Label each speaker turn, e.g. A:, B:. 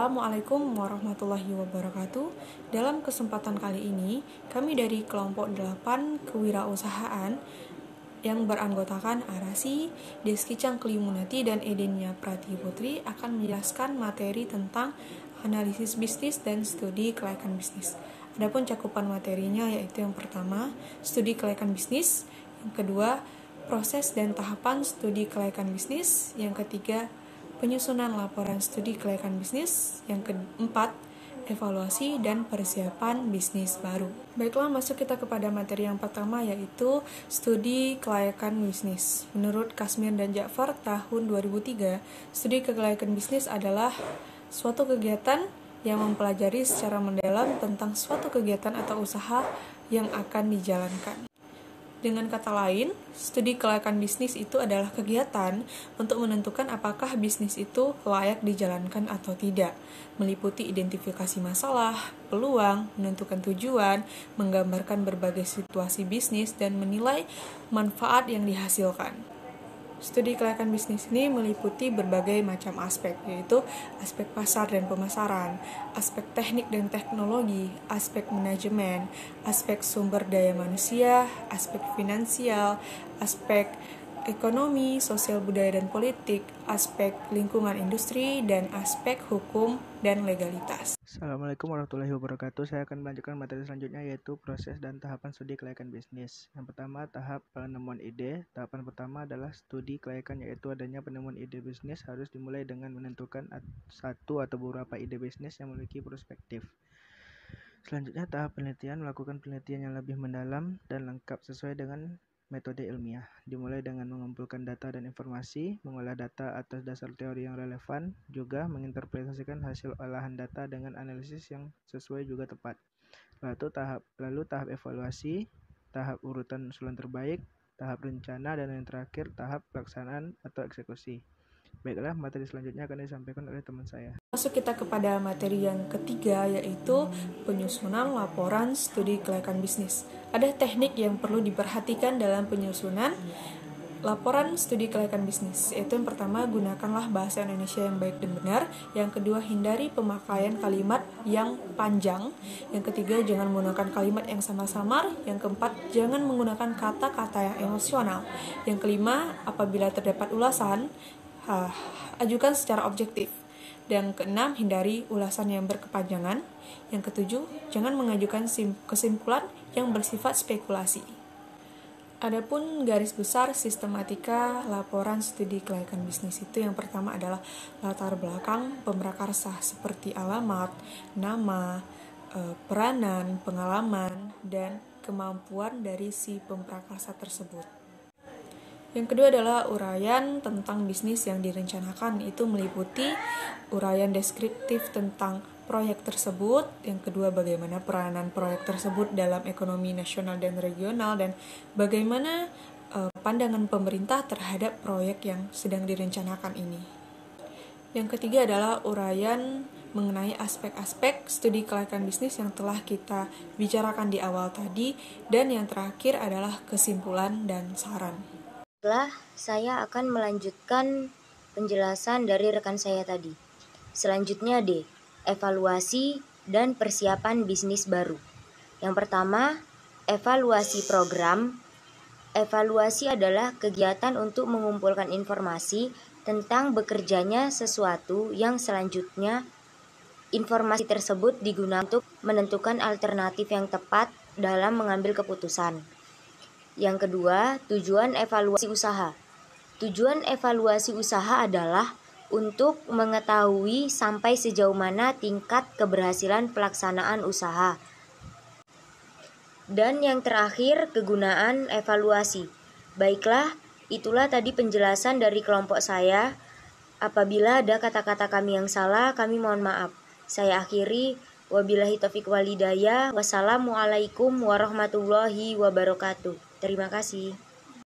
A: Assalamualaikum warahmatullahi wabarakatuh. Dalam kesempatan kali ini, kami dari kelompok 8 kewirausahaan yang beranggotakan Arasi, Deski Cangklimunati, dan Edenia Pratiputri akan menjelaskan materi tentang analisis bisnis dan studi kelayakan bisnis. Adapun cakupan materinya yaitu yang pertama, studi kelayakan bisnis, yang kedua, proses dan tahapan studi kelayakan bisnis, yang ketiga, penyusunan laporan studi kelayakan bisnis, yang keempat, evaluasi dan persiapan bisnis baru. Baiklah, masuk kita kepada materi yang pertama yaitu studi kelayakan bisnis. Menurut Kasmir dan Ja'far tahun 2003, studi kelayakan bisnis adalah suatu kegiatan yang mempelajari secara mendalam tentang suatu kegiatan atau usaha yang akan dijalankan. Dengan kata lain, studi kelayakan bisnis itu adalah kegiatan untuk menentukan apakah bisnis itu layak dijalankan atau tidak, meliputi identifikasi masalah, peluang, menentukan tujuan, menggambarkan berbagai situasi bisnis, dan menilai manfaat yang dihasilkan. Studi kelayakan bisnis ini meliputi berbagai macam aspek, yaitu aspek pasar dan pemasaran, aspek teknik dan teknologi, aspek manajemen, aspek sumber daya manusia, aspek finansial, aspek ekonomi, sosial budaya dan politik, aspek lingkungan industri, dan aspek hukum dan legalitas.
B: Assalamualaikum warahmatullahi wabarakatuh. Saya akan melanjutkan materi selanjutnya yaitu proses dan tahapan studi kelayakan bisnis. Yang pertama, tahap penemuan ide. Tahapan pertama adalah studi kelayakan, yaitu adanya penemuan ide bisnis harus dimulai dengan menentukan satu atau beberapa ide bisnis yang memiliki perspektif. Selanjutnya, tahap penelitian, melakukan penelitian yang lebih mendalam dan lengkap sesuai dengan metode ilmiah, dimulai dengan mengumpulkan data dan informasi, mengolah data atas dasar teori yang relevan, juga menginterpretasikan hasil olahan data dengan analisis yang sesuai juga tepat. Lalu tahap evaluasi, tahap urutan usulan terbaik, tahap rencana, dan yang terakhir tahap pelaksanaan atau eksekusi. Baiklah, materi selanjutnya akan disampaikan oleh teman saya.
A: Masuk kita kepada materi yang ketiga yaitu penyusunan laporan studi kelayakan bisnis. Ada teknik yang perlu diperhatikan dalam penyusunan laporan studi kelayakan bisnis, yaitu yang pertama, gunakanlah bahasa Indonesia yang baik dan benar. Yang kedua, hindari pemakaian kalimat yang panjang. Yang ketiga, jangan menggunakan kalimat yang samar-samar. Yang keempat, jangan menggunakan kata-kata yang emosional. Yang kelima, apabila terdapat ulasan, ajukan secara objektif. Dan keenam, hindari ulasan yang berkepanjangan. Yang ketujuh, jangan mengajukan kesimpulan yang bersifat spekulasi. Adapun garis besar sistematika laporan studi kelayakan bisnis itu yang pertama adalah latar belakang pemrakarsa seperti alamat, nama, peranan, pengalaman, dan kemampuan dari si pemrakarsa tersebut. Yang kedua adalah uraian tentang bisnis yang direncanakan, itu meliputi uraian deskriptif tentang proyek tersebut. Yang kedua, bagaimana peranan proyek tersebut dalam ekonomi nasional dan regional, dan bagaimana pandangan pemerintah terhadap proyek yang sedang direncanakan ini. Yang ketiga adalah uraian mengenai aspek-aspek studi kelayakan bisnis yang telah kita bicarakan di awal tadi, dan yang terakhir adalah kesimpulan dan saran.
C: Setelah saya akan melanjutkan penjelasan dari rekan saya tadi. Selanjutnya D, evaluasi dan persiapan bisnis baru. Yang pertama, evaluasi program. Evaluasi adalah kegiatan untuk mengumpulkan informasi tentang bekerjanya sesuatu yang selanjutnya informasi tersebut digunakan untuk menentukan alternatif yang tepat dalam mengambil keputusan. Yang kedua, tujuan evaluasi usaha. Tujuan evaluasi usaha adalah untuk mengetahui sampai sejauh mana tingkat keberhasilan pelaksanaan usaha. Dan yang terakhir, kegunaan evaluasi. Baiklah, itulah tadi penjelasan dari kelompok saya. Apabila ada kata-kata kami yang salah, kami mohon maaf. Saya akhiri, wabillahi taufiq wal hidayah. Wassalamualaikum warahmatullahi wabarakatuh. Terima kasih.